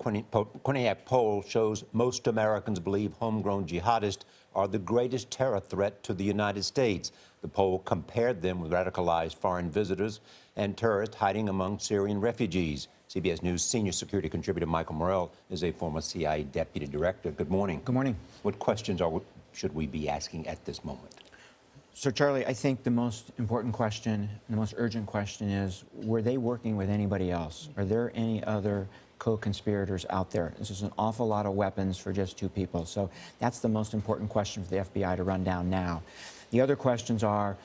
Quinnipiac poll shows most Americans believe homegrown jihadists are the greatest terror threat to the United States. The poll compared them with radicalized foreign visitors and terrorists hiding among Syrian refugees. CBS News senior security contributor Michael Morell is a former CIA deputy director. Good morning. Good morning. What questions should we be asking at this moment? So, Charlie, I think the most important question, and the most urgent question is, were they working with anybody else? Are there any other co-conspirators out there? This is an awful lot of weapons for just two people. So that's the most important question for the FBI to run down now. The other questions are,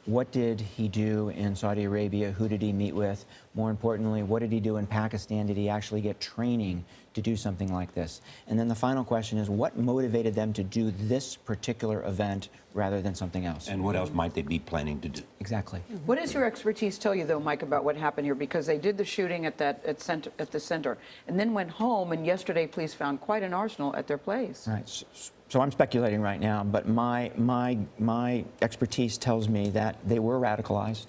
what did he do in Saudi Arabia? Who did he meet with? More importantly, what did he do in Pakistan? Did he actually get training to do something like this? And then the final question is, what motivated them to do this particular event rather than something else? And what else might they be planning to do? Exactly. What does your expertise tell you, though, Mike, about what happened here? Because they did the shooting at the center, and then went home, and yesterday police found quite an arsenal at their place. Right. So I'm speculating right now, but my expertise tells me that they were radicalized.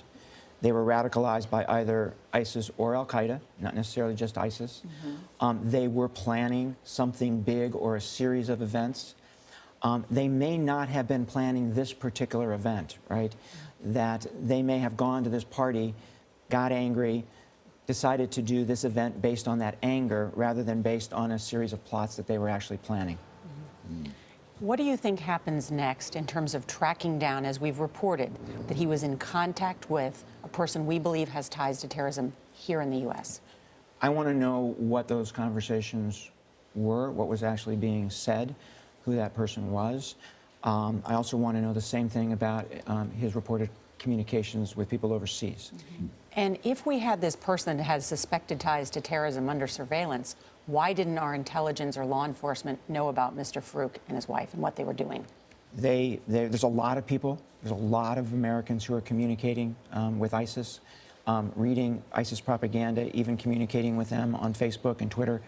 They were radicalized by either ISIS or Al-Qaeda, not necessarily just ISIS. They were planning something big or a series of events. They may not have been planning this particular event, right? That they may have gone to this party, got angry, decided to do this event based on that anger rather than based on a series of plots that they were actually planning. What do you think happens next in terms of tracking down, as we've reported, that he was in contact with a person we believe has ties to terrorism here in the U.S.? I want to know what those conversations were, what was actually being said, who that person was. I also want to know the same thing about his reported communications with people overseas. And if we had this person that has suspected ties to terrorism under surveillance, why didn't our intelligence or law enforcement know about Mr. Farouk and his wife and what they were doing? There's a lot of people, there's a lot of Americans who are communicating with ISIS, reading ISIS propaganda, even communicating with them on Facebook and Twitter.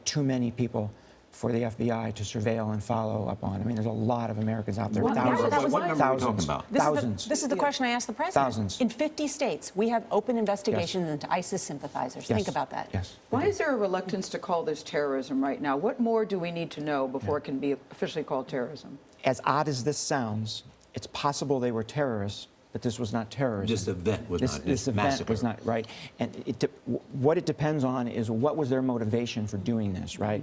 Too many people for the FBI to surveil and follow up on. I mean, there's a lot of Americans out there. What number are we talking about? Thousands. This is the question I asked the president. Thousands. In 50 states, we have open investigations into ISIS sympathizers. Yes. Think about that. Yes. Why is there a reluctance to call this terrorism right now? What more do we need to know before it can be officially called terrorism? As odd as this sounds, it's possible they were terrorists, but this was not terrorism. This event was not. This event was not, right? And what it depends on is what was their motivation for doing this, right?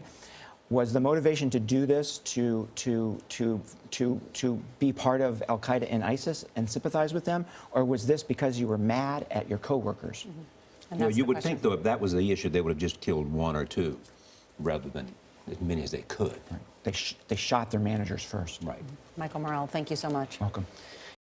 Was the motivation to do this to be part of Al-Qaeda and ISIS and sympathize with them, or was this because you were mad at your coworkers? You would think, though, if that was the issue, they would have just killed one or two, rather than as many as they could. Right. They shot their managers first. Right. Michael Morell, thank you so much. Welcome.